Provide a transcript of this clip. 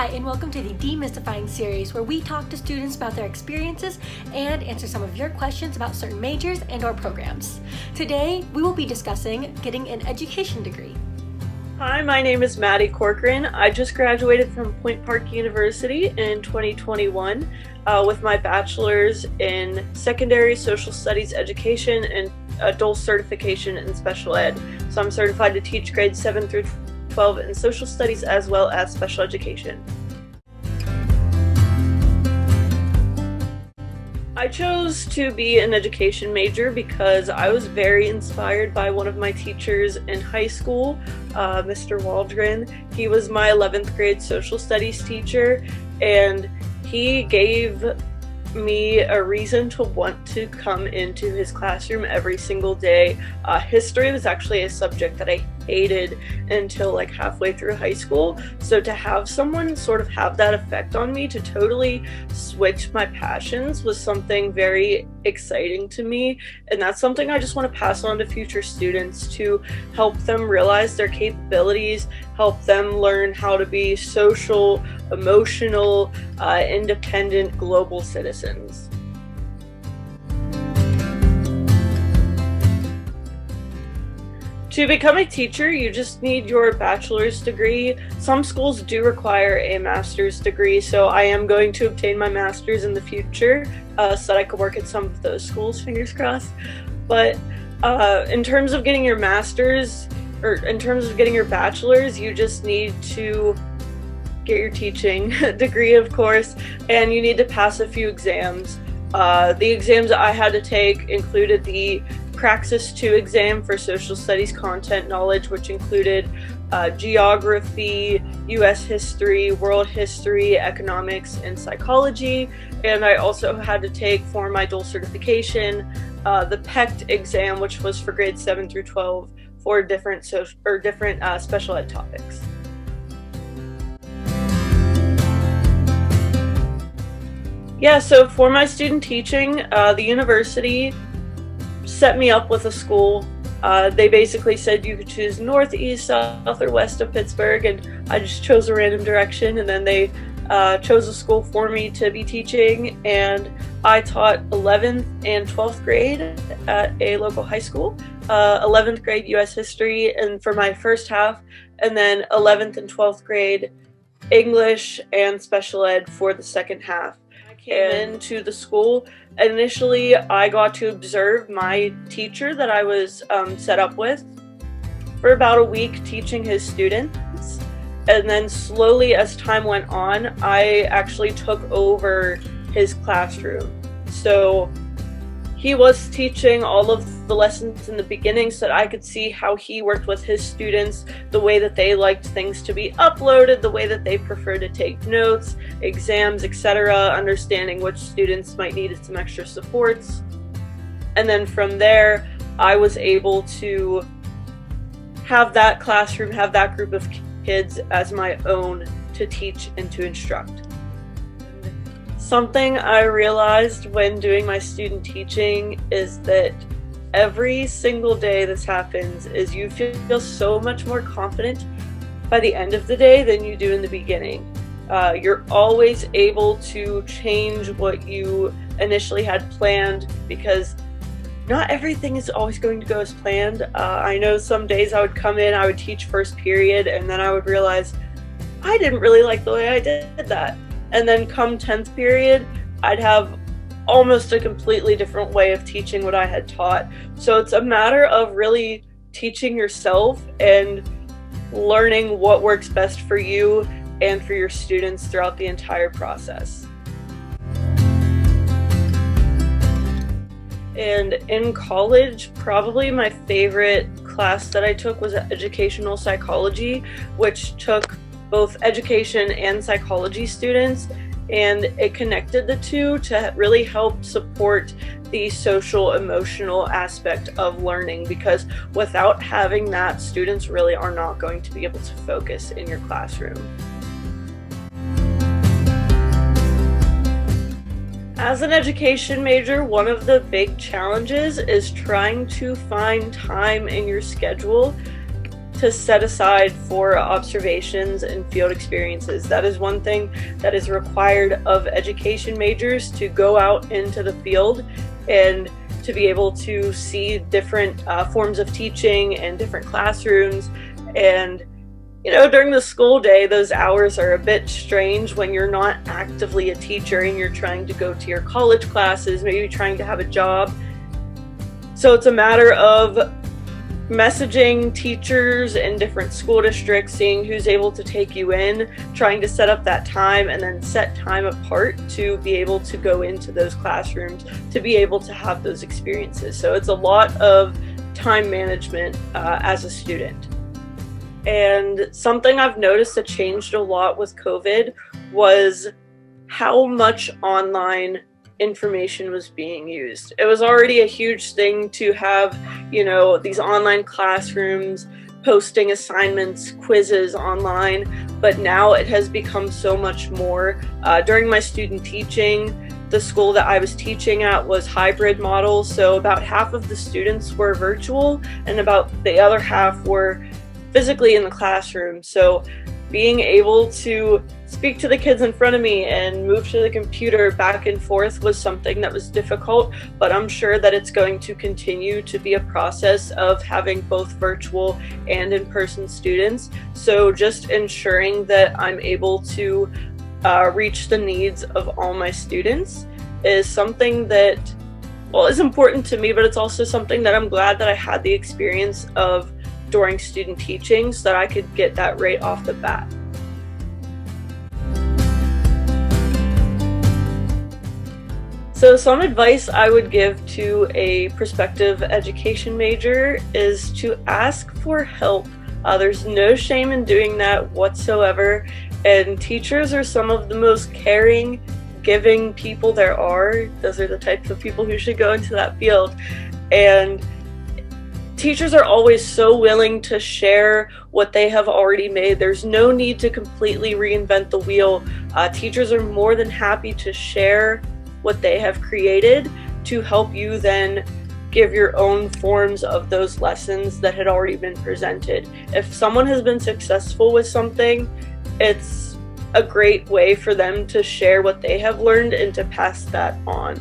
Hi, and welcome to the Demystifying series, where we talk to students about their experiences and answer some of your questions about certain majors and/or programs. Today, we will be discussing getting an education degree. Hi, my name is Maddie Corcoran. I just graduated from Point Park University in 2021 with my bachelor's in secondary social studies education and adult certification in special ed. So I'm certified to teach grades 7 through 12 in social studies as well as special education. I chose to be an education major because I was very inspired by one of my teachers in high school, Mr. Waldron. He was my 11th grade social studies teacher, and he gave me a reason to want to come into his classroom every single day. History was actually a subject that I hated until like halfway through high school, so to have someone sort of have that effect on me to totally switch my passions was something very exciting to me, and that's something I just want to pass on to future students to help them realize their capabilities, help them learn how to be social, emotional, independent global citizens. To become a teacher, you just need your bachelor's degree. Some schools do require a master's degree, so I am going to obtain my master's in the future so that I could work at some of those schools, fingers crossed. But in terms of getting your master's, or in terms of getting your bachelor's, you just need to get your teaching degree, of course, and you need to pass a few exams. The exams I had to take included the Praxis 2 exam for social studies content knowledge, which included geography, US history, world history, economics, and psychology. And I also had to take, for my dual certification, the PECT exam, which was for grades 7 through 12 for different special ed topics. Yeah, so for my student teaching, the university set me up with a school. They basically said you could choose north, east, south, or west of Pittsburgh, and I just chose a random direction, and then they chose a school for me to be teaching, and I taught 11th and 12th grade at a local high school, 11th grade US history and for my first half, and then 11th and 12th grade English and special ed for the second half. Came into the school. Initially, I got to observe my teacher that I was set up with for about a week teaching his students, and then slowly as time went on, I actually took over his classroom. So he was teaching all of the lessons in the beginning so that I could see how he worked with his students, the way that they liked things to be uploaded, the way that they prefer to take notes, exams, etc., understanding which students might need some extra supports. And then from there, I was able to have that classroom, have that group of kids as my own to teach and to instruct. Something I realized when doing my student teaching is that every single day this happens is you feel so much more confident by the end of the day than you do in the beginning. You're always able to change what you initially had planned because not everything is always going to go as planned. I know some days I would come in, I would teach first period, and then I would realize I didn't really like the way I did that. And then come 10th period, I'd have almost a completely different way of teaching what I had taught. So it's a matter of really teaching yourself and learning what works best for you and for your students throughout the entire process. And in college, probably my favorite class that I took was educational psychology, which took both education and psychology students, and it connected the two to really help support the social emotional aspect of learning, because without having that, students really are not going to be able to focus in your classroom. As an education major, one of the big challenges is trying to find time in your schedule to set aside for observations and field experiences. That is one thing that is required of education majors, to go out into the field and to be able to see different forms of teaching and different classrooms. And during the school day, those hours are a bit strange when you're not actively a teacher and you're trying to go to your college classes, maybe trying to have a job. So it's a matter of messaging teachers in different school districts, seeing who's able to take you in, trying to set up that time, and then set time apart to be able to go into those classrooms, to be able to have those experiences. So it's a lot of time management as a student. And something I've noticed that changed a lot with COVID was how much online information was being used. It was already a huge thing to have, these online classrooms, posting assignments, quizzes online, but now it has become so much more. During my student teaching, the school that I was teaching at was hybrid model, so about half of the students were virtual and about the other half were physically in the classroom. So being able to speak to the kids in front of me and move to the computer back and forth was something that was difficult, but I'm sure that it's going to continue to be a process of having both virtual and in-person students. So just ensuring that I'm able to reach the needs of all my students is something that, is important to me, but it's also something that I'm glad that I had the experience of during student teaching, so that I could get that right off the bat. So some advice I would give to a prospective education major is to ask for help. There's no shame in doing that whatsoever, and teachers are some of the most caring, giving people there are. Those are the types of people who should go into that field. And teachers are always so willing to share what they have already made. There's no need to completely reinvent the wheel. Teachers are more than happy to share what they have created to help you then give your own forms of those lessons that had already been presented. If someone has been successful with something, it's a great way for them to share what they have learned and to pass that on.